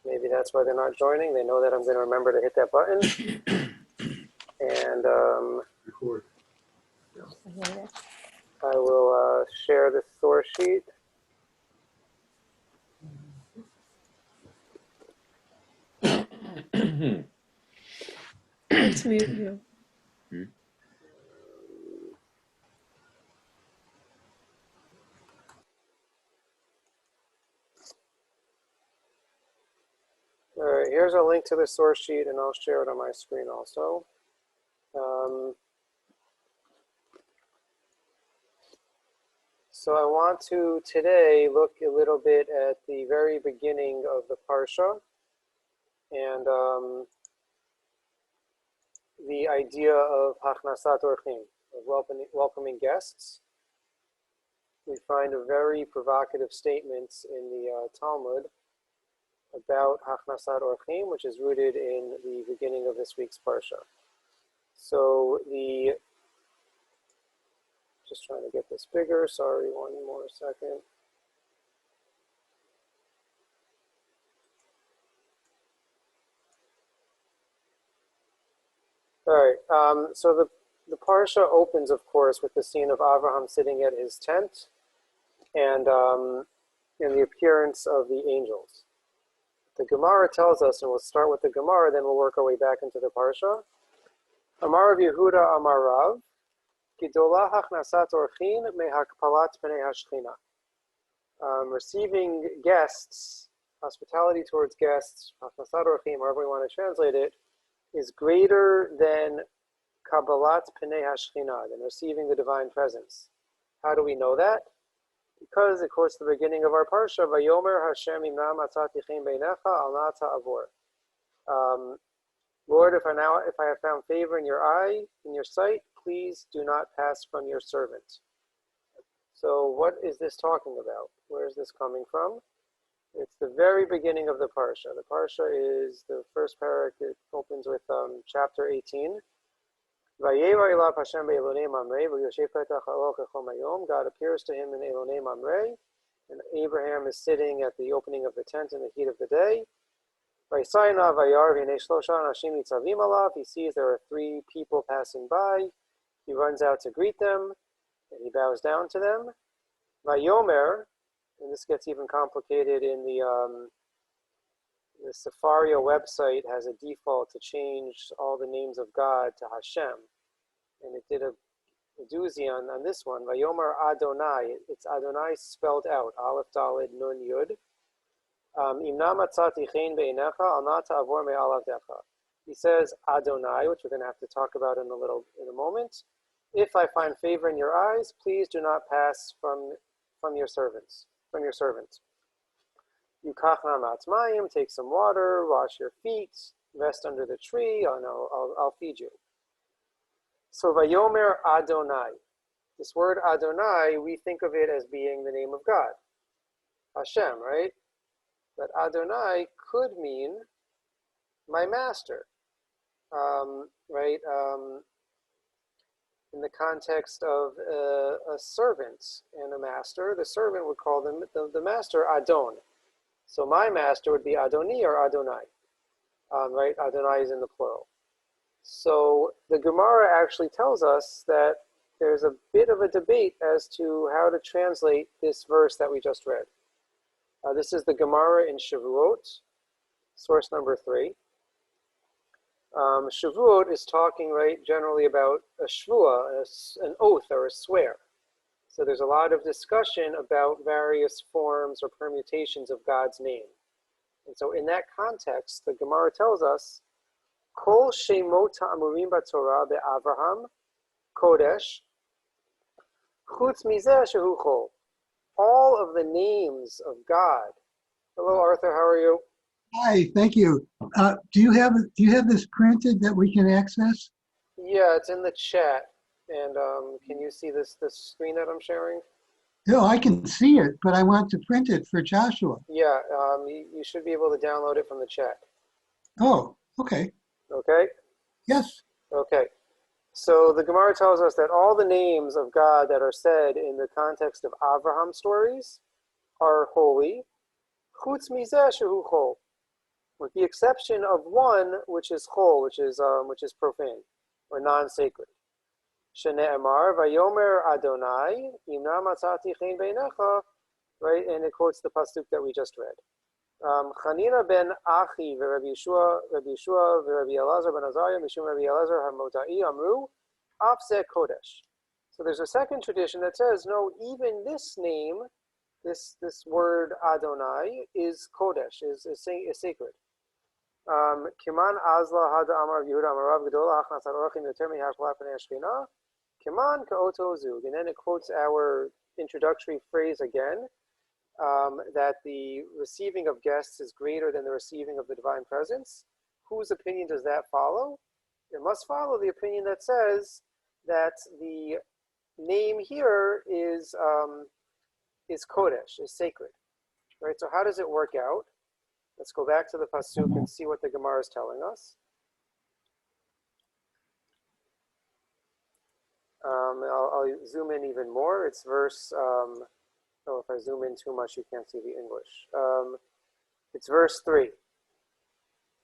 Maybe that's why they're not joining. They know that I'm going to remember to hit that button. And Record. I will share the source sheet. Let's mute you. All right, here's a link to the source sheet, and I'll share it on my screen also. So I want to today look a little bit at the very beginning of the Parsha and the idea of Hachnasat Orchim, of welcoming guests. We find a very provocative statements in the Talmud about Hachnasat Orchim, which is rooted in the beginning of this week's Parsha. So just trying to get this bigger, sorry, one more second. All right, so the Parsha opens, of course, with the scene of Avraham sitting at his tent and the appearance of the angels. The Gemara tells us, and we'll start with the Gemara, then we'll work our way back into the Parsha. Amar Rav Yehuda Amar Rav, Gidola Hachnasat Orchin Mehakpalat Pnei Hashchina. Receiving guests, hospitality towards guests, Hachnasat Orchim, however we want to translate it, is greater than Kabbalat Pnei Hashchina, than receiving the divine presence. How do we know that? Because, of course, the beginning of our parsha, Vayomer Hashem Imna Matzati Chen Beinecha Al Na Ta'avor. Lord, if I have found favor in your sight, please do not pass from your servant. So, what is this talking about? Where is this coming from? It's the very beginning of the parsha. The parsha is the first parak. It opens with chapter 18. Vayera elav Hashem be'elonei mamrei v'yoshev petach ha'ol kechol mayom. God appears to him in elonei mamrei, and Abraham is sitting at the opening of the tent in the heat of the day. Vayisayna vayar v'nei shlosha anashim nitzavim alav. He sees there are three people passing by. He runs out to greet them, and he bows down to them. Vayomer, and this gets even complicated in the Sefaria website has a default to change all the names of God to Hashem. And it did a doozy on this one. Vayomer Adonai. It's Adonai spelled out. Aleph Daled Nun Yud. Imna matzati chen be'enecha al na ta'avor me'al avdecha. He says Adonai, which we're going to have to talk about in a moment. If I find favor in your eyes, please do not pass from your servants. Yukachna matzmayim, take some water, wash your feet, rest under the tree, and I'll feed you. So Vayomer Adonai. This word Adonai, we think of it as being the name of God, Hashem, right? But Adonai could mean my master, right? In the context of a servant and a master, the servant would call them the master Adon. So my master would be Adoni or Adonai, right? Adonai is in the plural. So the Gemara actually tells us that there's a bit of a debate as to how to translate this verse that we just read. This is the Gemara in Shavuot, source number 3. Shavuot is talking, right, generally about a shvua, an oath or a swear. So there's a lot of discussion about various forms or permutations of God's name. And so in that context, the Gemara tells us, Kol shemot ha'amurim b'Torah be'Avraham Kodesh chutz mizeh shehu chol. All of the names of God. Hello, Arthur. How are you? Hi, thank you. Do you have this printed that we can access? Yeah, it's in the chat. And can you see this screen that I'm sharing? No, I can see it, but I want to print it for Joshua. Yeah, you should be able to download it from the chat. Oh, okay. Okay? Yes. Okay. So the Gemara tells us that all the names of God that are said in the context of Avraham stories are holy. Chutz mizeh shehu chol. with the exception of one, which is chol, which is profane or non-sacred. Shene'emar vayomer Adonai imna matzati chen beinecha, right? And it quotes the pasuk that we just read. Chanina ben Achi v'Rabbi Yeshua v'Rabbi Elazar ben Azariah mishum Rabbi Elazar haMotai amru afzeh kodesh. So there's a second tradition that says no, even this name, this word Adonai is kodesh, is sacred. Kiman azla hada amar Yehuda amarav gedola Hachnasat Orchim yoter mihachla pnei Shechina. Kiman ka'oto zug. And then it quotes our introductory phrase again, that the receiving of guests is greater than the receiving of the divine presence. Whose opinion does that follow? It must follow the opinion that says that the name here is kodesh, is sacred. Right? So how does it work out? Let's go back to the pasuk and see what the Gemara is telling us. I'll zoom in even more. It's verse. Oh, if I zoom in too much, you can't see the English. It's verse 3.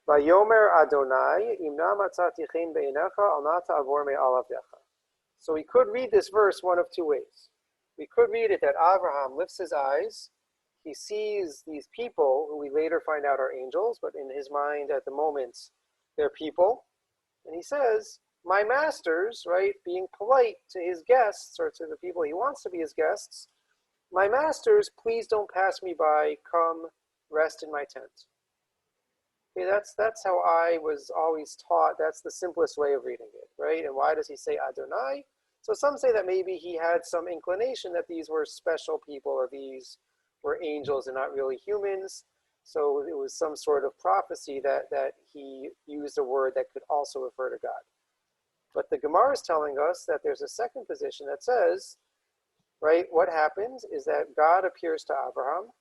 Vayomer Adonai imna matzati chen beinecha al na ta'avor me'al avdecha. So we could read this verse one of two ways. We could read it that Abraham lifts his eyes. He sees these people who we later find out are angels, but in his mind at the moment, they're people. And he says, my masters, right, being polite to his guests or to the people he wants to be his guests, my masters, please don't pass me by, come rest in my tent. Okay, that's how I was always taught. That's the simplest way of reading it, right? And why does he say Adonai? So some say that maybe he had some inclination that these were special people or these were angels and not really humans. So it was some sort of prophecy that he used a word that could also refer to God. But the Gemara is telling us that there's a second position that says, right, what happens is that God appears to Abraham.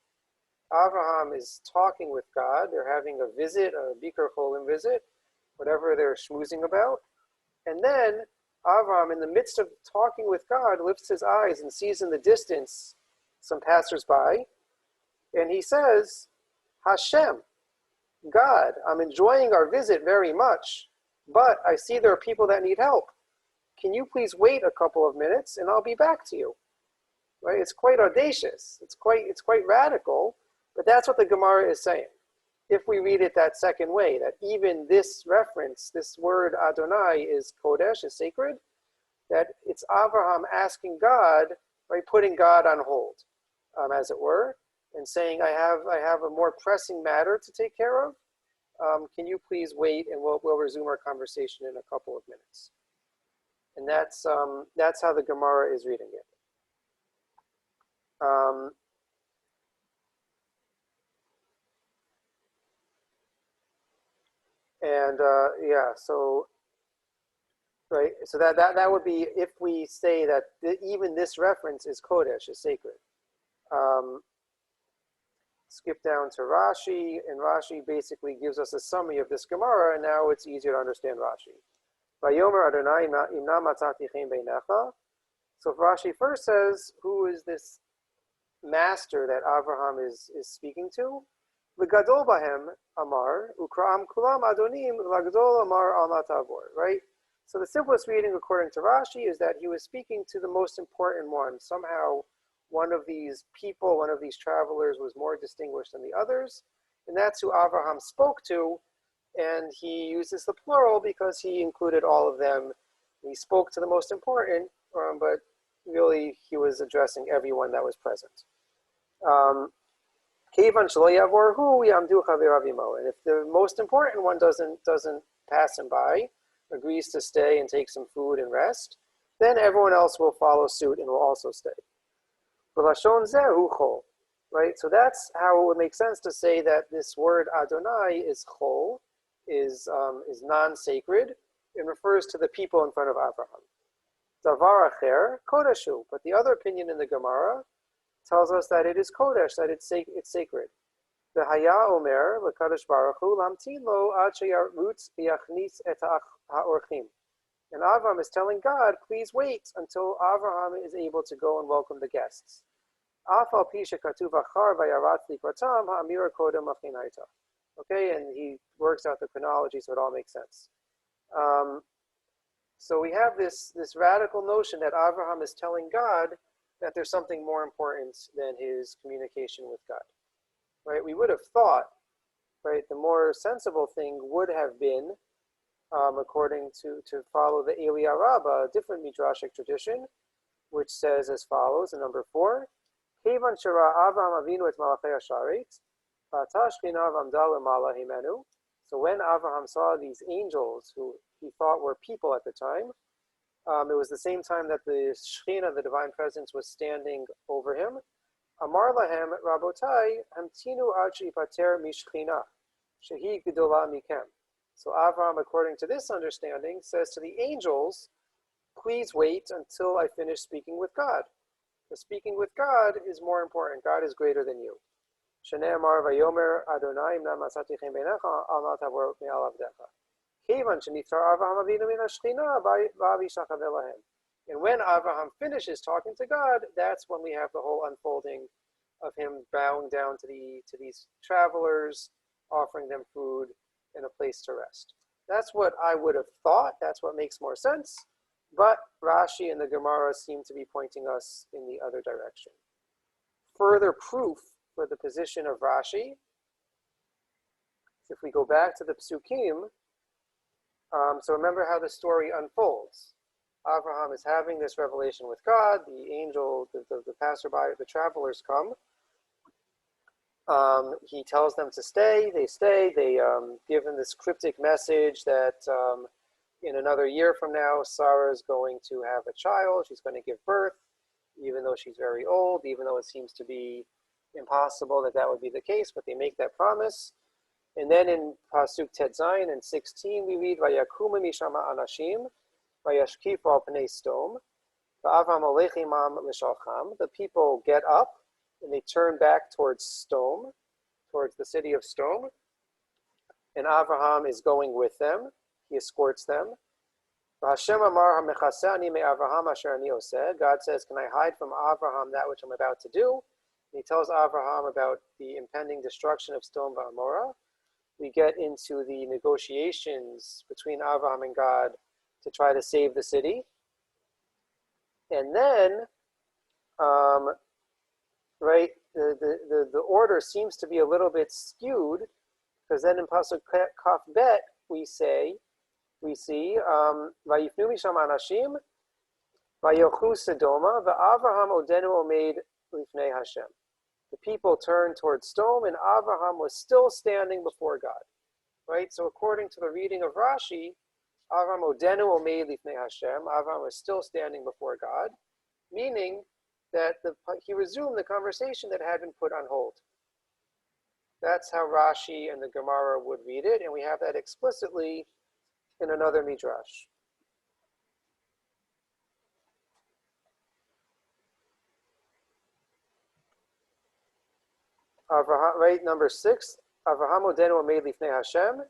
Abraham is talking with God. They're having a visit, a Bikur Cholim visit, whatever they're schmoozing about. And then Abraham, in the midst of talking with God, lifts his eyes and sees in the distance some passersby. And he says, Hashem, God, I'm enjoying our visit very much, but I see there are people that need help. Can you please wait a couple of minutes and I'll be back to you? Right? It's quite audacious. It's quite radical, but that's what the Gemara is saying. If we read it that second way, that even this reference, this word Adonai is kodesh, is sacred, that it's Abraham asking God, right, putting God on hold, as it were, and saying, I have a more pressing matter to take care of. Can you please wait, and we'll resume our conversation in a couple of minutes. And that's how the Gemara is reading it. Yeah, so right, so that would be if we say that even this reference is kodesh, is sacred. Skip down to Rashi, and Rashi basically gives us a summary of this Gemara, and now it's easier to understand Rashi. Vayomer Adonai imna matzati chen beinecha. So Rashi first says, who is this master that Abraham is speaking to? L'gadol bahem amar ukra'am kulam adonim l'gadol amar al na ta'avor. Right. So the simplest reading, according to Rashi, is that he was speaking to the most important one. Somehow, one of these people, one of these travelers, was more distinguished than the others, and that's who Abraham spoke to. And he uses the plural because he included all of them. He spoke to the most important, but really he was addressing everyone that was present. And if the most important one doesn't pass him by, agrees to stay and take some food and rest, then everyone else will follow suit and will also stay. Right? So that's how it would make sense to say that this word Adonai is chol, is non-sacred, and refers to the people in front of Abraham. Davar acher kodeshu, but the other opinion in the Gemara tells us that it is kodesh, that it's sacred. The Haya Omer l'Kadosh Baruch Hu lamtin lo ad sheyarutz v'yachnis et ha'orchim. And Avraham is telling God, please wait until Avraham is able to go and welcome the guests. Af al pi shekatuv achar vayarat likvatam ha'amira kodem achinaita. Okay, and he works out the chronology so it all makes sense. So we have this radical notion that Abraham is telling God that there's something more important than his communication with God. Right? We would have thought, right, the more sensible thing would have been, according to follow the Eliyah Rabbah, a different midrashic tradition, which says as follows in number 4, Kevan shara Avraham Avinu et malachei hasharet, v'ata shchina v'amda lemala himenu. So when Avraham saw these angels, who he thought were people at the time, it was the same time that the Shekhinah, the divine presence, was standing over him. Amar lahem rabotai hamtinu ad sheyipater mishchina, shehi gedola mikem. So Avraham, according to this understanding, says to the angels, please wait until I finish speaking with God. The speaking with God is more important. God is greater than you. Shnei amar vayomer Adonai imna masati chem beinecha al na tavor me'al avdecha. Kevan sheniftar Avraham Avinu min hashchina v'avishachav elahem. And when Avraham finishes talking to God, that's when we have the whole unfolding of him bowing down to these travelers, offering them food and a place to rest. That's what I would have thought. That's what makes more sense. But Rashi and the Gemara seem to be pointing us in the other direction. Further proof for the position of Rashi, if we go back to the Psukim, so remember how the story unfolds. Abraham is having this revelation with God. The angel, the passerby, the travelers come. He tells them to stay. They stay. They give him this cryptic message that in another year from now, Sarah is going to have a child. She's going to give birth, even though she's very old, even though it seems to be impossible that would be the case, but they make that promise. And then in Pasuk Tet Zayin in 16, we read, Vayakumu mishama anashim, vayashkifu al pnei stom, va'avram olech imam lishalcham. The people get up and they turn back towards Stom, towards the city of Stom. And Avraham is going with them. He escorts them. Hashem amar hamechasani me Avraham asher ani oseh. God says, can I hide from Avraham that which I'm about to do? And he tells Avraham about the impending destruction of Sodom and Gomorrah. We get into the negotiations between Avraham and God to try to save the city. And then, right, the order seems to be a little bit skewed, because then in Pasuk Kaf Bet we see Vayifnu misham anashim vayochu Sodoma va'Avraham odenu omed lifnei Hashem. The people turned towards Sodom, and Avraham was still standing before God. Right? So according to the reading of Rashi, Avraham odenu omed lifnei Hashem, Avraham was still standing before God, meaning that he resumed the conversation that had been put on hold. That's how Rashi and the Gemara would read it, and we have that explicitly in another midrash. Avraham, right, number 6. Avraham odenu omed lifnei Hashem.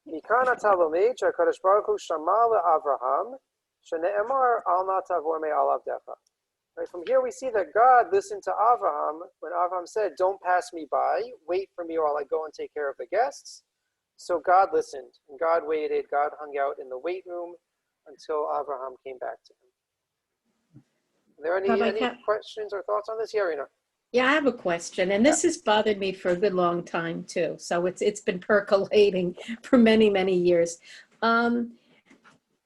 Mikan ata lomed she'HaKadosh Baruch Hu shama le'Avraham shene'emar al na tavor me'al avdecha. Right, from here we see that God listened to Avraham when Avraham said, don't pass me by, wait for me while I go and take care of the guests. So God listened, and God waited. God hung out in the wait room until Avraham came back to him. Are there any questions or thoughts on this? Yeah, Rina. Yeah, I have a question, and this has bothered me for a good long time too. So it's been percolating for many, many years. In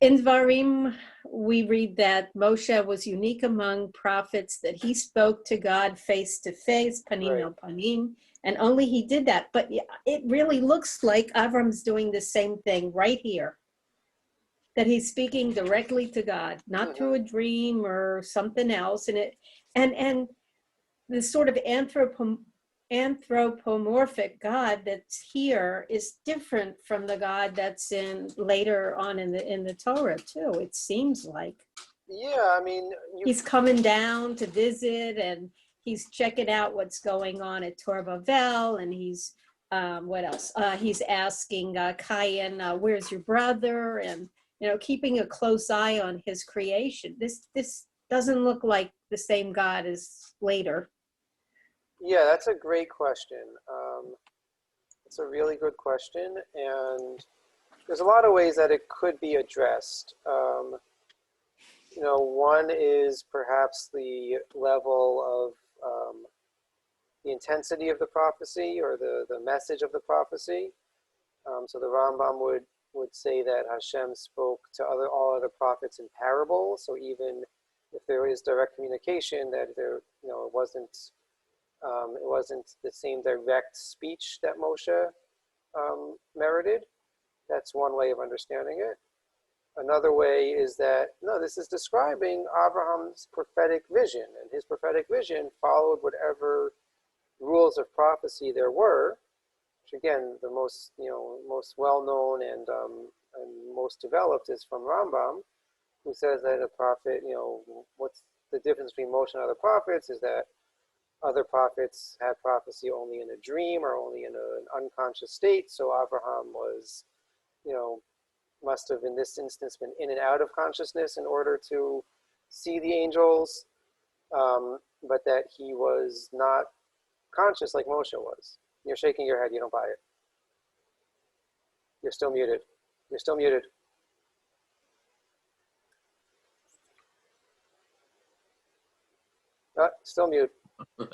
Dvarim, we read that Moshe was unique among prophets, that he spoke to God face to face, panim el panim, and only he did that. But it really looks like Avram's doing the same thing right here, that he's speaking directly to God, not through a dream or something else. And the sort of anthropomorphic God that's here is different from the God that's in later on in the Torah too. It seems like. Yeah, I mean, he's coming down to visit, and he's checking out what's going on at Tor Bavel, and he's what else? He's asking Cain, "Where's your brother?" And keeping a close eye on his creation. This doesn't look like the same God as later. Yeah, that's a great question. It's a really good question, and there's a lot of ways that it could be addressed. One is perhaps the level of the intensity of the prophecy or the message of the prophecy. So the Rambam would say that Hashem spoke to all other prophets in parables. So even if there is direct communication, that it wasn't the same direct speech that Moshe merited. That's one way of understanding it. Another way is that, no, this is describing Abraham's prophetic vision, and his prophetic vision followed whatever rules of prophecy there were, which again, the most well-known and most developed is from Rambam, who says that a prophet, what's the difference between Moshe and other prophets is that other prophets had prophecy only in a dream or only in an unconscious state. So Abraham was, must have in this instance been in and out of consciousness in order to see the angels, but that he was not conscious like Moshe was. You're shaking your head, you don't buy it. You're still muted. You're still muted. Still mute.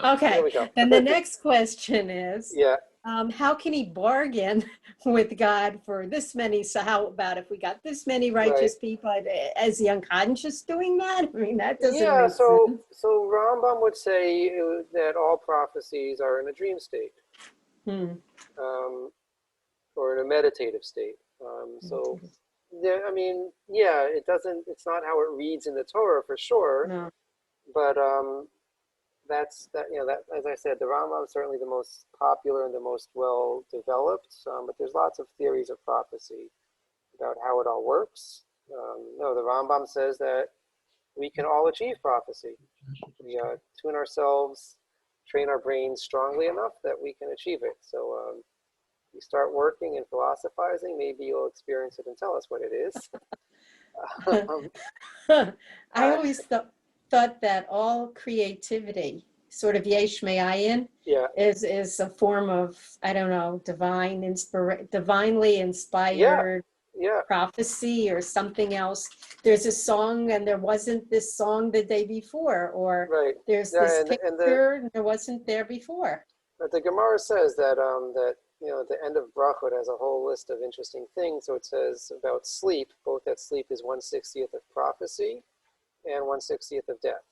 Okay, There we go. and the next question is, Yeah. how can he bargain with God for this many? So how about if we got this many righteous people? Is he unconscious doing that? I mean, that doesn't make sense. So Rambam would say that all prophecies are in a dream state, or in a meditative state. It doesn't. It's not how it reads in the Torah for sure. No. But that's that. That, as I said, the Rambam is certainly the most popular and the most well developed. But there's lots of theories of prophecy about how it all works. No, the Rambam says that we can all achieve prophecy. We tune ourselves, train our brains strongly enough that we can achieve it. So you start working and philosophizing, maybe you'll experience it and tell us what it is. I always thought that all creativity, sort of yesh me'ayin, is a form of, I don't know, divinely inspired prophecy or something else. There's a song and there wasn't this song the day before, or there's this picture and there wasn't there before. But the Gemara says that at the end of Brachot has a whole list of interesting things. So it says about sleep, both that sleep is 1/60th of prophecy and 1/60th of death.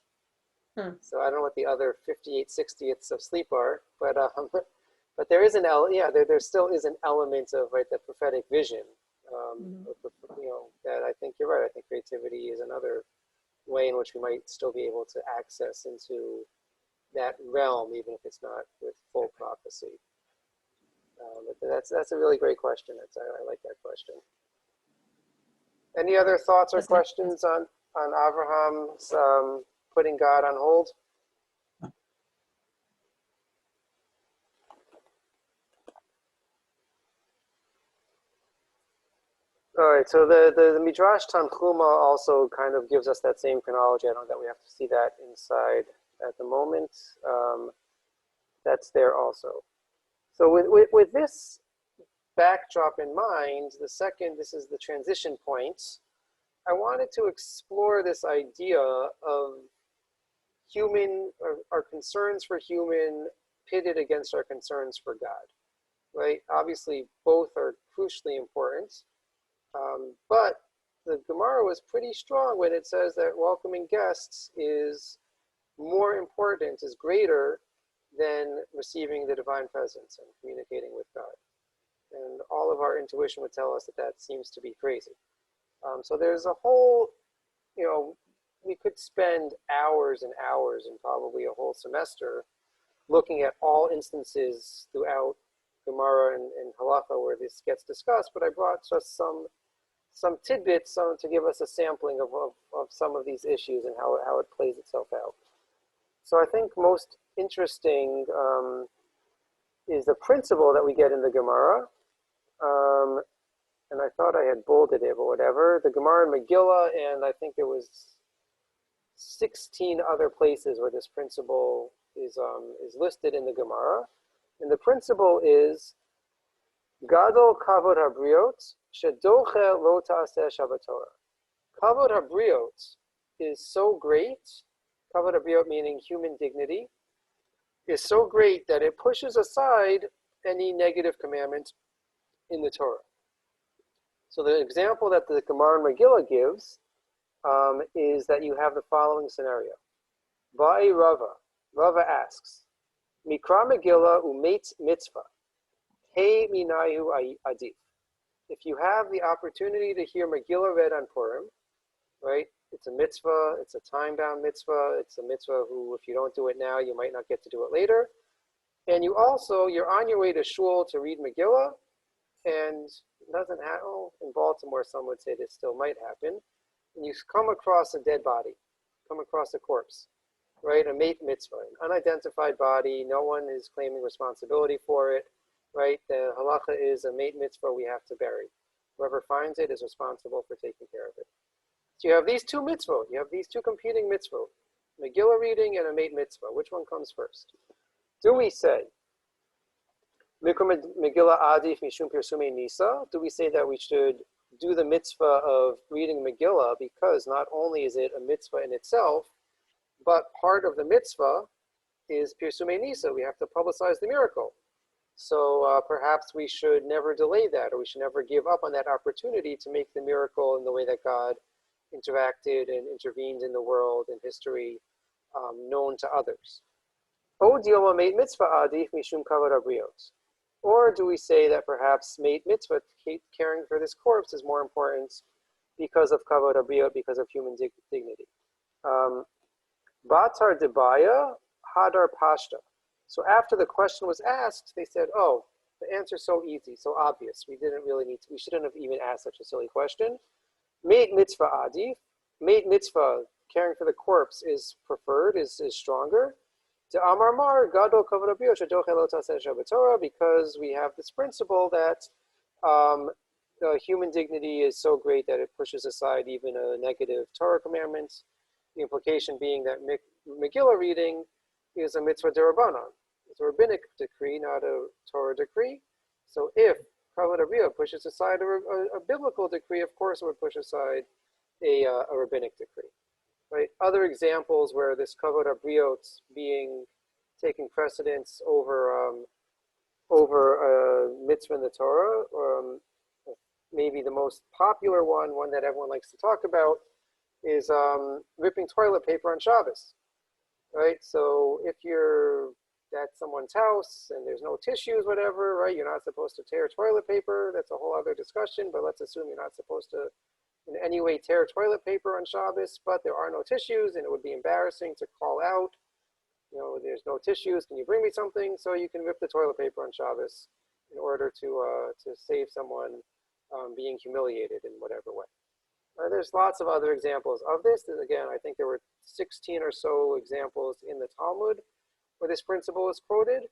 So I don't know what the other 58/60ths of sleep are, but there is there still is an element of the prophetic vision. That I think you're right. I think creativity is another way in which we might still be able to access into that realm, even if it's not with full prophecy. But that's a really great question. I like that question. Any other thoughts or questions on Abraham's putting God on hold? All right, so the Midrash Tanchuma also kind of gives us that same chronology. I don't know that we have to see that inside at the moment. That's there also. So with this backdrop in mind, this is the transition point. I wanted to explore this idea of our concerns for human pitted against our concerns for God, right? Obviously, both are crucially important, but the Gemara was pretty strong when it says that welcoming guests is more important, is greater than receiving the divine presence and communicating with God. And all of our intuition would tell us that seems to be crazy. So there's a whole, we could spend hours and hours and probably a whole semester looking at all instances throughout Gemara and Halacha where this gets discussed, but I brought just some tidbits to give us a sampling of some of these issues and how it plays itself out. So I think most interesting is the principle that we get in the Gemara. And I thought I had bolded it, but whatever. The Gemara in Megillah, and I think there was 16 other places where this principle is listed in the Gemara. And the principle is Gadol kavod habriot shedoche lo ta'aseh Shabbat Torah. Kavod habriot is so great. Kavod habriot meaning human dignity is so great that it pushes aside any negative commandment in the Torah. So the example that the Gemara and Megillah gives is that you have the following scenario. Ba'i Rava. Rava asks, Mikra Megillah u'meit mitzvah. Hey minayu adif. If you have the opportunity to hear Megillah read on Purim, right? It's a mitzvah, it's a time-bound mitzvah, it's a mitzvah who, if you don't do it now, you might not get to do it later. And you're on your way to shul to read Megillah, and it doesn't happen. Oh, in Baltimore, some would say this still might happen. And you come across a dead body, come across a corpse, right? A meit mitzvah, an unidentified body. No one is claiming responsibility for it, right? The halacha is a meit mitzvah we have to bury. Whoever finds it is responsible for taking care of it. So you have these two mitzvot. You have these two competing mitzvot, Megillah reading and a meit mitzvah. Which one comes first? Do we say Megillah adif mishum pirsume nisa? Do we say that we should do the mitzvah of reading Megillah because not only is it a mitzvah in itself, but part of the mitzvah is pirsume nisa. We have to publicize the miracle. So perhaps we should never delay that, or we should never give up on that opportunity to make the miracle in the way that God interacted and intervened in the world and history known to others. O dioma meit mitzvah adif mishum kavod habriot. Or do we say that perhaps meit mitzvah, caring for this corpse, is more important because of kavod habriot, because of human dignity? Batar debaya hadar pashta. So after the question was asked, they said, "Oh, the answer's so easy, so obvious. We shouldn't have even asked such a silly question." Meit mitzvah adif, meit mitzvah, caring for the corpse, is preferred, is stronger. To Amar Mar, Gadol Kavod Habriot Shedoche Lo Ta'aseh Shabbat Torah, because we have this principle that human dignity is so great that it pushes aside even a negative Torah commandment. The implication being that Megillah reading is a mitzvah derabanan. It's a rabbinic decree, not a Torah decree. So if Kavod Habriot pushes aside a biblical decree, of course it would push aside a rabbinic decree. Right? Other examples where this Kavod Habriot being taking precedence over mitzvah in the Torah, maybe the most popular one that everyone likes to talk about, is ripping toilet paper on Shabbos. Right? So if you're at someone's house and there's no tissues, whatever, right? You're not supposed to tear toilet paper. That's a whole other discussion, but let's assume you're not supposed to in any way tear toilet paper on Shabbos, but there are no tissues and it would be embarrassing to call out, there's no tissues, can you bring me something? So you can rip the toilet paper on Shabbos in order to save someone being humiliated in whatever way. There's lots of other examples of this. Again, I think there were 16 or so examples in the Talmud where this principle is quoted,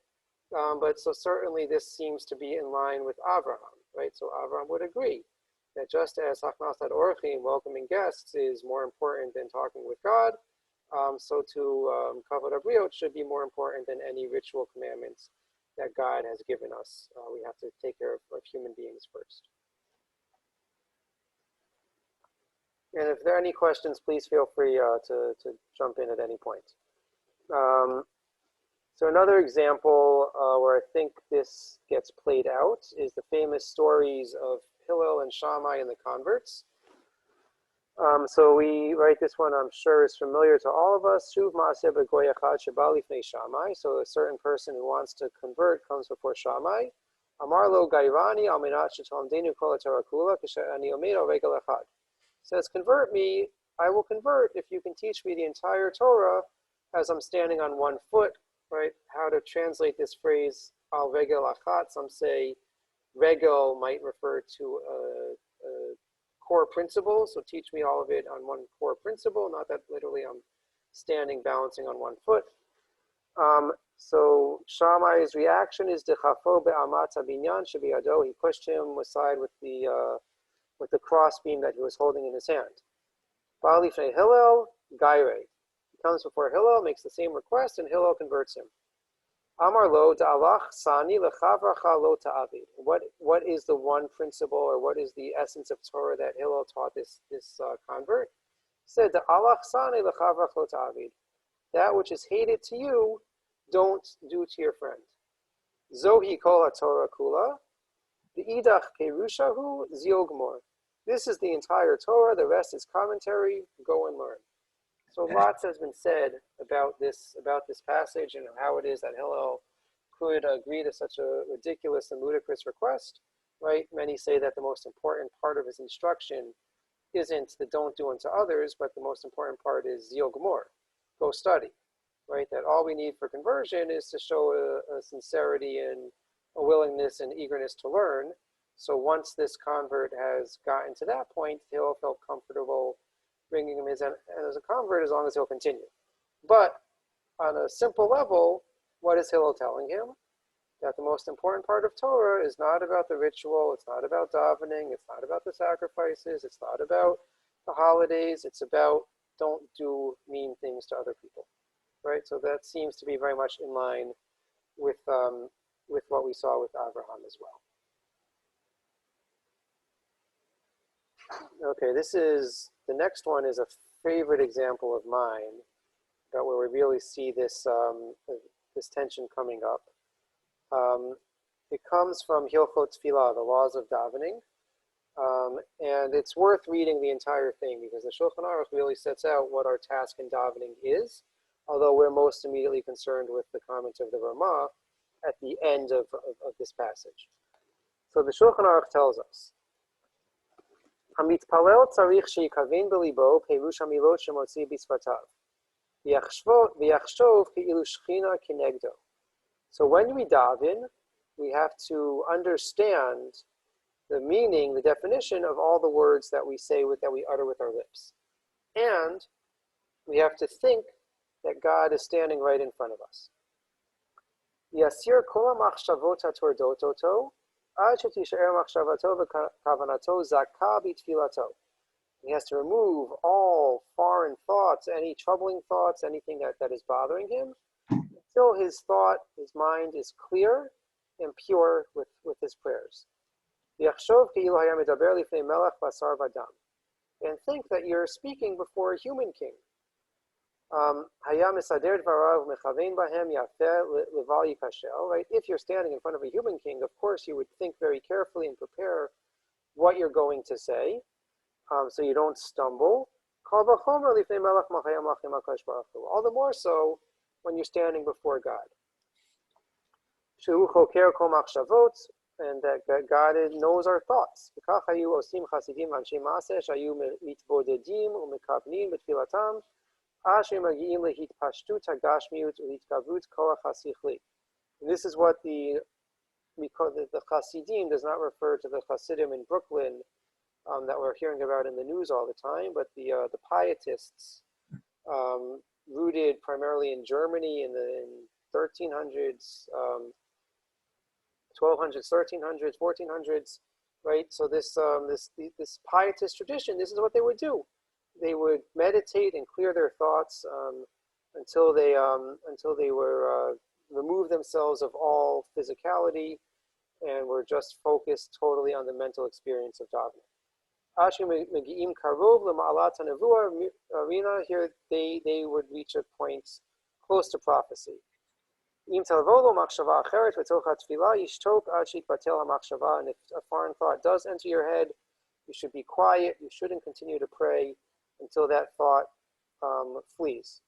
but so certainly this seems to be in line with Avraham, right? So Avraham would agree that just as Hachnasat Orchim, welcoming guests, is more important than talking with God, so too Kavod Habriot should be more important than any ritual commandments that God has given us. We have to take care of human beings first. And if there are any questions, please feel free to jump in at any point. So another example where I think this gets played out is the famous stories of Hillel and Shammai and the converts. So we write this one, I'm sure, is familiar to all of us. Shuv ma'aseh b'goy echad sheba lifnei Shammai. So a certain person who wants to convert comes before Shammai. Amar lo gairani al minat shetalmidenu kol haTorah kula k'she'ani omed al regel echad. Says, convert me, I will convert if you can teach me the entire Torah as I'm standing on one foot, right? How to translate this phrase, al regel achat. Some say regel might refer to a core principle, so teach me all of it on one core principle, not that literally I'm standing balancing on one foot. So Shammai's reaction is dechafo be'amat habinyan shebiyado. He pushed him aside with the crossbeam that he was holding in his hand. Ba'alifnei Hillel gaire. He comes before Hillel, makes the same request, and Hillel converts him. Amar lo da'alach sani lechavracha lo ta'avid. What is the one principle, or what is the essence of Torah that Hillel taught this convert? He said, da'alach sani lechavracha lo ta'avid. That which is hated to you, don't do to your friend. Zohi kol haTorah kula, v'idach perushahu ziogmor. This is the entire Torah. The rest is commentary. Go and learn. So lots has been said about this passage and how it is that Hillel could agree to such a ridiculous and ludicrous request, right? Many say that the most important part of his instruction isn't the don't do unto others, but the most important part is zio gmor, go study, right? That all we need for conversion is to show a sincerity and a willingness and eagerness to learn. So once this convert has gotten to that point, Hillel felt comfortable bringing him as a convert as long as he'll continue. But on a simple level, what is Hillel telling him? That the most important part of Torah is not about the ritual, it's not about davening, it's not about the sacrifices, it's not about the holidays, it's about don't do mean things to other people, right? So that seems to be very much in line with what we saw with Abraham as well. Okay, the next one is a favorite example of mine, about where we really see this tension coming up. It comes from Hilchot Tefillah, the laws of davening, and it's worth reading the entire thing because the Shulchan Aruch really sets out what our task in davening is, although we're most immediately concerned with the comment of the Ramah at the end of this passage. So the Shulchan Aruch tells us, המתפלל צריך שיקבין בליבו פירוש המילות שמוציא בשפתיו, ויחשוב כאילו שכינה כנגדו. So when we daven, we have to understand the meaning, the definition of all the words that we say, that we utter with our lips. And we have to think that God is standing right in front of us. יסיר כל המחשבות הטורדות אותו, עד שתישאר מחשבתו וכוונתו זכה בתפילתו. He has to remove all foreign thoughts, any troubling thoughts, anything that is bothering him, until his thought, his mind is clear and pure with his prayers. ויחשוב כאילו היה מדבר לפני מלך בשר ודם. And think that you're speaking before a human king. היה מסדר דבריו ומכוון בהם יפה לבל ייכשל, right? If you're standing in front of a human king, of course you would think very carefully and prepare what you're going to say, so you don't stumble. All the more so when you're standing before God. שהוא חוקר כל מחשבות, and that God knows our thoughts. וכך היו עושים חסידים ואנשי מעשה שהיו מתבודדים ומכוונים בתפילתם, אשר מגיעים להתפשטות הגשמיות ולהתגברות כוח השכלי. And this is what the Hasidim does not refer to the Hasidim in Brooklyn that we're hearing about in the news all the time, but the pietists rooted primarily in Germany in the 1300s, 1200s, 1300s, 1400s, right? So this pietist tradition, this is what they would do. They would meditate and clear their thoughts until they were remove themselves of all physicality and were just focused totally on the mental experience of davening. Here they would reach a point close to prophecy. And if a foreign thought does enter your head, you should be quiet. You shouldn't continue to pray until that thought flees.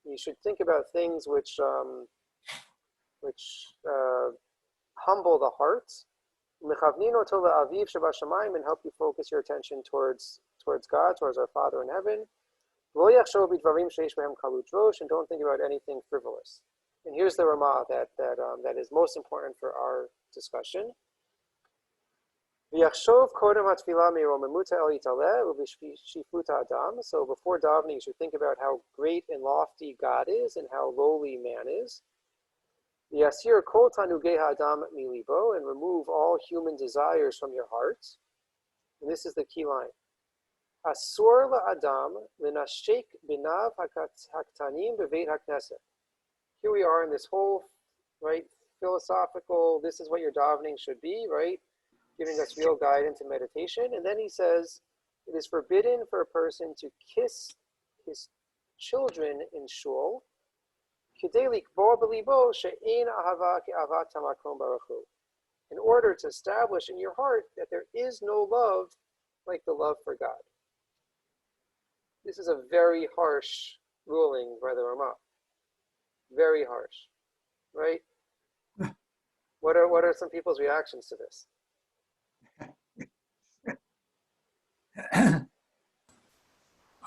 You should think about things which humble the heart, and help you focus your attention towards God, towards our Father in heaven. And don't think about anything frivolous. And here's the Ramah that is most important for our discussion. So before davening, you should think about how great and lofty God is and how lowly man is. And remove all human desires from your heart. And this is the key line. Asur la'adam linashek binav haktanim beveit hakneset. Here we are in this whole, right, philosophical, this is what your davening should be, right? Giving us real guidance in meditation. And then he says, it is forbidden for a person to kiss his children in shul, in order to establish in your heart that there is no love like the love for God. This is a very harsh ruling by the Rama. Very harsh, right? What are some people's reactions to this?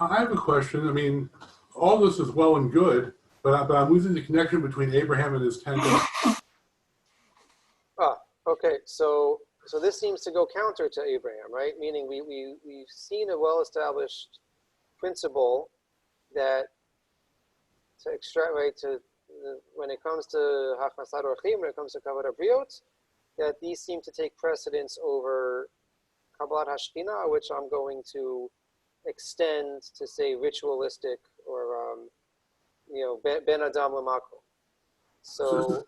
I have a question. I mean, all this is well and good, but I'm losing the connection between Abraham and his tent. Okay. So this seems to go counter to Abraham, right? Meaning we've seen a well-established principle that to extract, right, when it comes to Hachnasat Orchim, when it comes to Kavod HaBriot, that these seem to take precedence over Kabbalat Hashchina, which I'm going to extend to say ritualistic or Ben Adam Lamako. So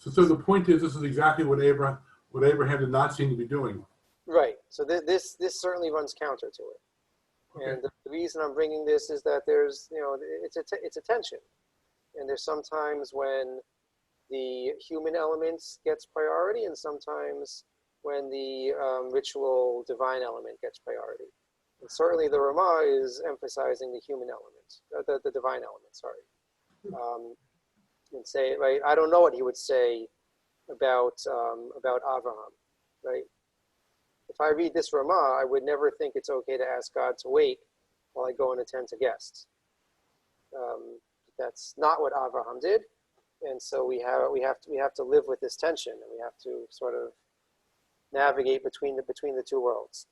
the point is, this is exactly what Abraham did not seem to be doing. Right. So this certainly runs counter to it. Okay. And the reason I'm bringing this is that there's it's a tension, and there's sometimes when the human elements gets priority, and sometimes when the ritual divine element gets priority. And certainly the Rama is emphasizing the human element, the divine element, sorry. And say, right, I don't know what he would say about Avraham, right? If I read this Rama, I would never think it's okay to ask God to wait while I go and attend to guests. That's not what Avraham did, and so we have to live with this tension, and we have to sort of navigate between the two worlds.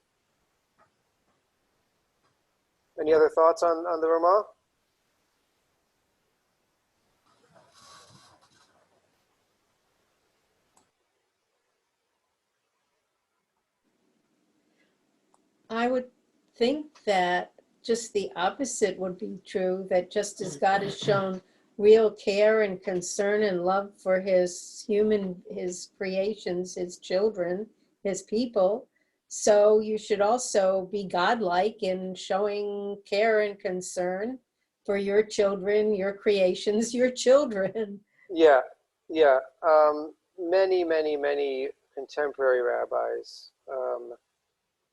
Any other thoughts on the Rama? I would think that just the opposite would be true, that just as God has shown real care and concern and love for his creations, his children, his people, so you should also be godlike in showing care and concern for your children, your creations, your children. Yeah. Many contemporary rabbis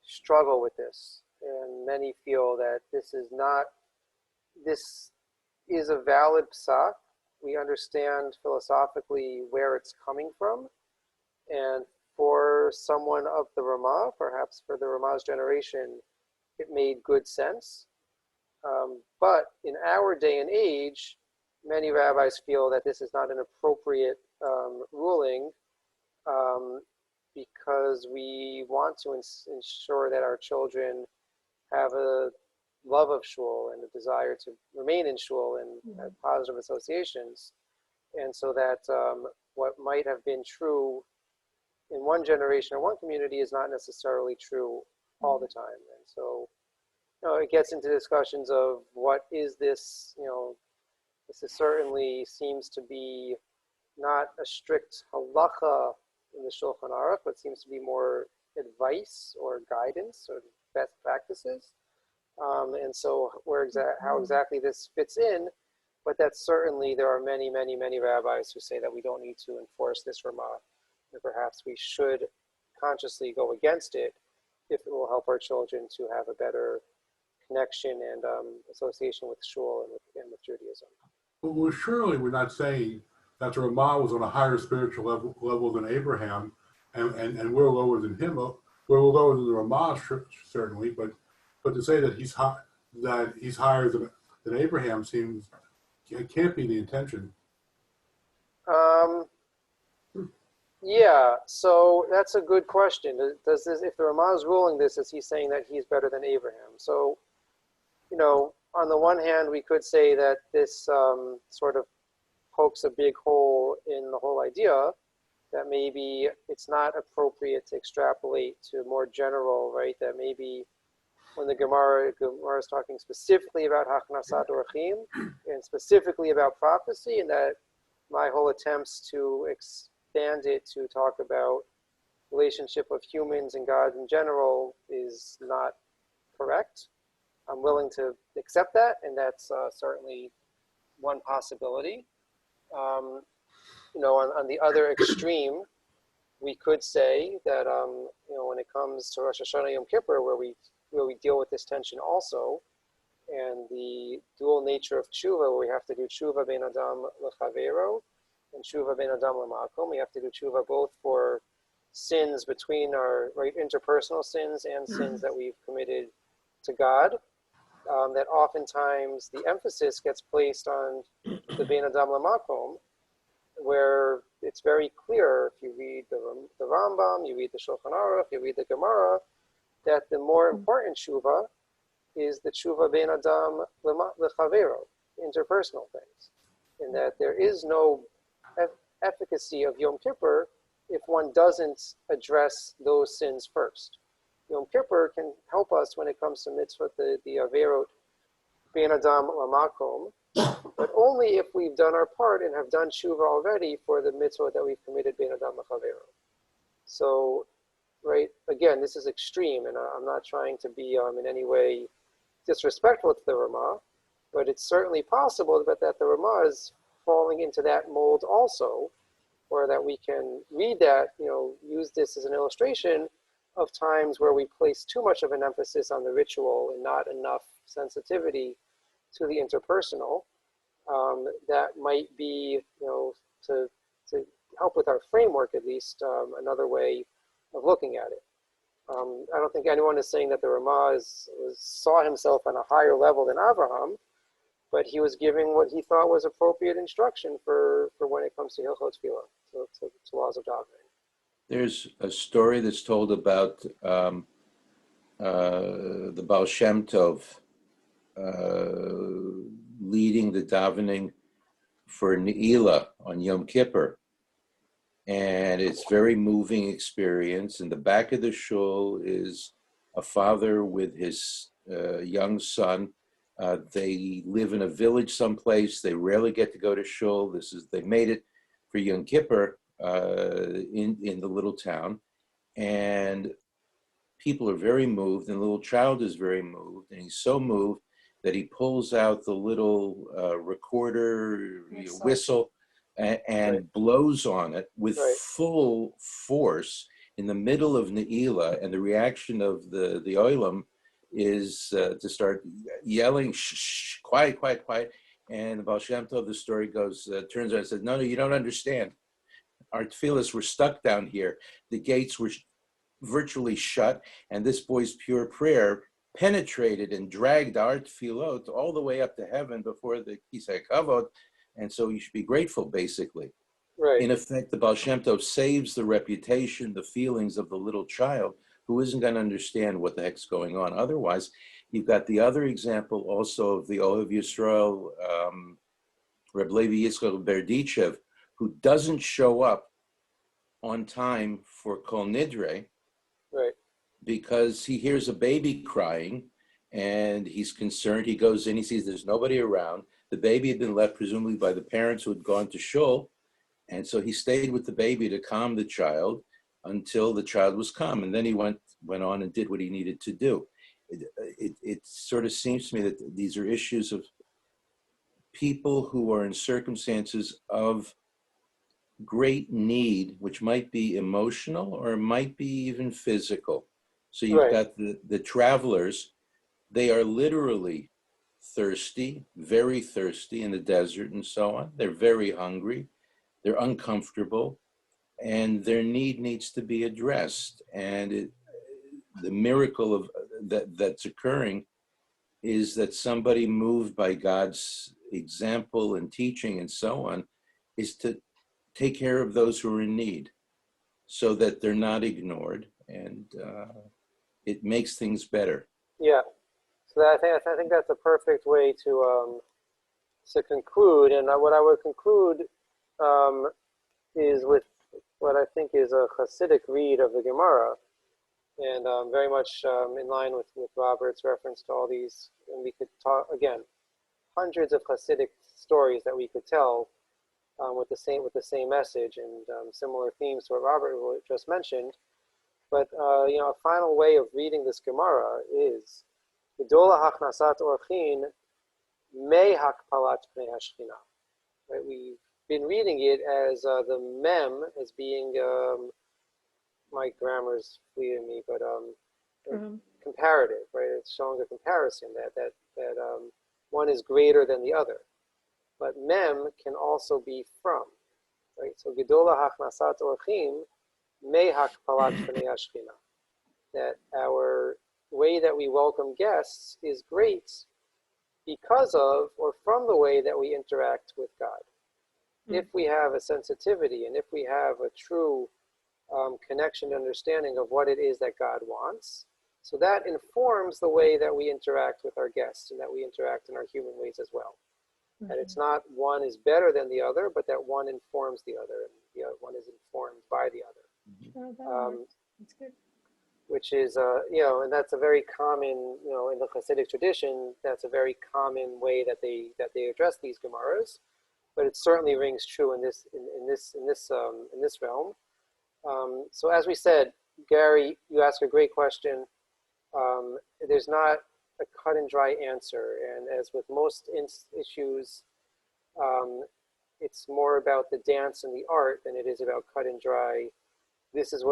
struggle with this, and many feel that this is a valid psak. We understand philosophically where it's coming from, and for someone of the Rama, perhaps for the Rama's generation, it made good sense. But in our day and age, many rabbis feel that this is not an appropriate ruling, because we want to ensure that our children have a love of shul and a desire to remain in shul and have positive associations. And so that what might have been true in one generation or one community is not necessarily true all the time. And so it gets into discussions of what is this, this is certainly seems to be not a strict halacha in the Shulchan Aruch, but seems to be more advice or guidance or best practices. And so how exactly this fits in, but that's certainly, there are many rabbis who say that we don't need to enforce this Rama, and perhaps we should consciously go against it if it will help our children to have a better connection and association with shul and with Judaism. Well, surely we're not saying that the Rama was on a higher spiritual level than Abraham, and we're lower than him. We're lower than the Rama, certainly, but to say that he's higher than Abraham seems, it can't be the intention. Yeah, so that's a good question. Does this, if the Rama is ruling this, is he saying that he's better than Abraham? So, on the one hand, we could say that this sort of pokes a big hole in the whole idea, that maybe it's not appropriate to extrapolate to more general, right? That maybe when the Gemara is talking specifically about Hachnasat Orchim and specifically about prophecy, and that my whole attempts to expand it to talk about relationship of humans and God in general is not correct. I'm willing to accept that, and that's certainly one possibility. On the other extreme, we could say that when it comes to Rosh Hashanah Yom Kippur, where we deal with this tension also, and the dual nature of tshuva, where we have to do tshuva ben adam lechavero and tshuva ben adam lemakom. We have to do tshuva both for sins between our interpersonal sins and sins that we've committed to God. That oftentimes the emphasis gets placed on the ben adam lemakom, where it's very clear, if you read the Rambam, you read the Shulchan Aruch, you read the Gemara, that the more important tshuva is the tshuva ben adam lechavero, interpersonal things, and that there is no efficacy of Yom Kippur if one doesn't address those sins first. Yom Kippur can help us when it comes to mitzvot, the averot ben adam lamakom, but only if we've done our part and have done tshuva already for the mitzvot that we've committed ben adam lechavero. So, again, this is extreme, and I'm not trying to be in any way disrespectful to the Ramah, but it's certainly possible that the Ramah is falling into that mold also, or that we can read that, use this as an illustration of times where we place too much of an emphasis on the ritual and not enough sensitivity to the interpersonal. That might be, to help with our framework at least, another way of looking at it. I don't think anyone is saying that the Ramah saw himself on a higher level than Abraham, but he was giving what he thought was appropriate instruction for when it comes to Hilchot Tefillah, to laws of davening. There's a story that's told about the Baal Shem Tov leading the davening for Ne'ilah on Yom Kippur. And it's very moving experience. In the back of the shul is a father with his young son. They live in a village someplace. They rarely get to go to shul. They made it for Yom Kippur in the little town. And people are very moved, and the little child is very moved. And he's so moved that he pulls out the little recorder, whistle, and blows on it with full force in the middle of Ne'ilah, and the reaction of the Olam is to start yelling, shh, shh, quiet, quiet, quiet. And the Baal Shem Tov, the story goes, turns out and said, no, you don't understand. Our tefillahs were stuck down here. The gates were virtually shut, and this boy's pure prayer penetrated and dragged our tefillot all the way up to heaven before the Kisei Kavod. And so you should be grateful, basically. Right. In effect, the Baal Shem Tov saves the reputation, the feelings of the little child who isn't going to understand what the heck's going on. Otherwise, you've got the other example also of the Ohev Yisrael, Reb Levi Yitzchak Berdichev, who doesn't show up on time for Kol Nidre, because he hears a baby crying and he's concerned. He goes in, he sees there's nobody around. The baby had been left presumably by the parents who had gone to shul, and so he stayed with the baby to calm the child until the child was calm, and then he went on and did what he needed to do. It sort of seems to me that these are issues of people who are in circumstances of great need, which might be emotional or might be even physical. So you've got the travelers. They are literally thirsty, very thirsty in the desert and so on. They're very hungry. They're uncomfortable, and their need needs to be addressed. And the miracle of that's occurring is that somebody moved by God's example and teaching and so on is to take care of those who are in need so that they're not ignored, and it makes things better. Yeah. So I think that's a perfect way to conclude. And what I would conclude is with what I think is a Hasidic read of the Gemara, And very much in line with Robert's reference to all these. And we could talk, again, hundreds of Hasidic stories that we could tell with the same message and similar themes to what Robert just mentioned. But a final way of reading this Gemara is Gedola Hachnasat Orchim me hakpalat pnei hashchina. Right, we've been reading it as the mem as being my grammar's fleeing me, but comparative, right? It's showing a comparison that one is greater than the other. But mem can also be from, right? So Gedola Hachnasat Orchim me hakpalat pnei hashchina. That our way that we welcome guests is great because of or from the way that we interact with God. If we have a sensitivity and if we have a true connection and understanding of what it is that God wants, so that informs the way that we interact with our guests and that we interact in our human ways as well. And it's not one is better than the other, but that one informs the other and the other one is informed by the other. That's good. Which is, and that's a very common, in the Hasidic tradition, that's a very common way that they address these Gemaras, but it certainly rings true in this realm. So as we said, Gary, you asked a great question. There's not a cut and dry answer, and as with most issues, it's more about the dance and the art than it is about cut and dry. This is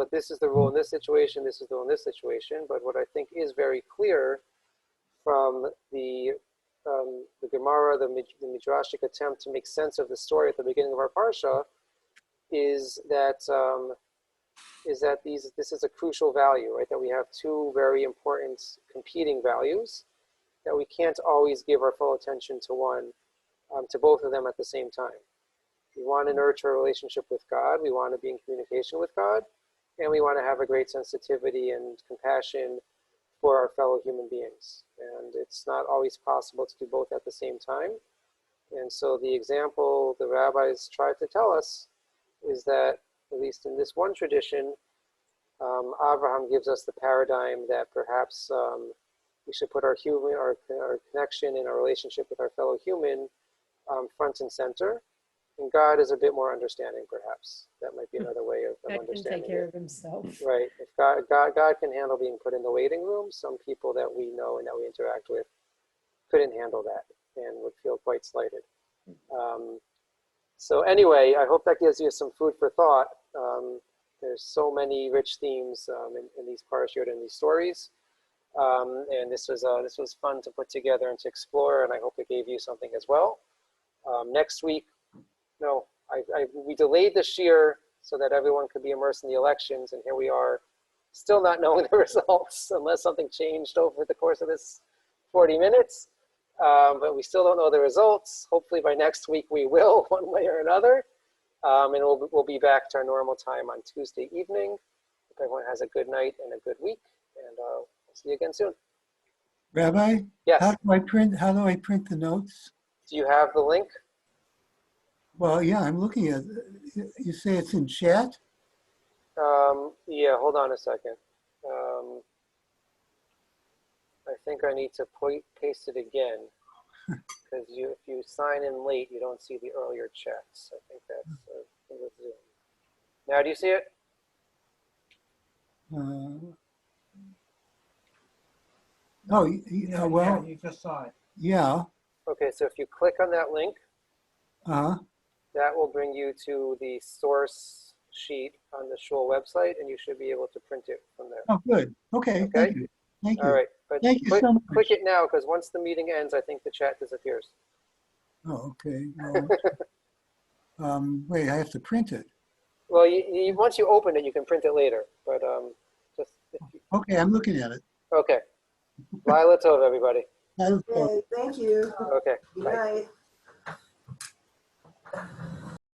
the rule in this situation, this is the rule in this situation. But what I think is very clear from the Gemara, the Midrashic attempt to make sense of the story at the beginning of our Parsha, is that this is a crucial value, right? That we have two very important competing values, that we can't always give our full attention to one, to both of them at the same time. We want to nurture a relationship with God. We want to be in communication with God. And we want to have a great sensitivity and compassion for our fellow human beings. And it's not always possible to do both at the same time. And so the example the rabbis tried to tell us is that, at least in this one tradition, Abraham gives us the paradigm that perhaps we should put our connection and our relationship with our fellow human front and center. And God is a bit more understanding, perhaps. That might be another way of understanding. Take care of himself. Right. If God can handle being put in the waiting room, some people that we know and that we interact with couldn't handle that and would feel quite slighted. So anyway, I hope that gives you some food for thought. There's so many rich themes in these parashiyot and these stories. And this was fun to put together and to explore, and I hope it gave you something as well. Next week, we delayed this year so that everyone could be immersed in the elections, and here we are, still not knowing the results, unless something changed over the course of this 40 minutes. But we still don't know the results. Hopefully by next week we will, one way or another. And we'll be back to our normal time on Tuesday evening. Hope everyone has a good night and a good week, and we'll see you again soon. Rabbi? Yes. How do I print the notes? Do you have the link? Well, yeah, I'm looking at it. You say it's in chat? Yeah, hold on a second. I think I need to paste it again, because if you sign in late, you don't see the earlier chats. I think that's with Zoom. Now, do you see it? Yeah, well, You just saw it. yeah. Okay, so if you click on that link, that will bring you to the source sheet on the Shul website, and you should be able to print it from there. Oh, good. Okay, thank you. Thank you. All right, but Thank you so much. click it now, because once the meeting ends, I think the chat disappears. Oh, okay. Well, wait, I have to print it. Well, once you open it, you can print it later, but Okay, I'm looking at it. okay. Laila Tov, everybody. I- Okay, thank you. Okay, Good bye. night.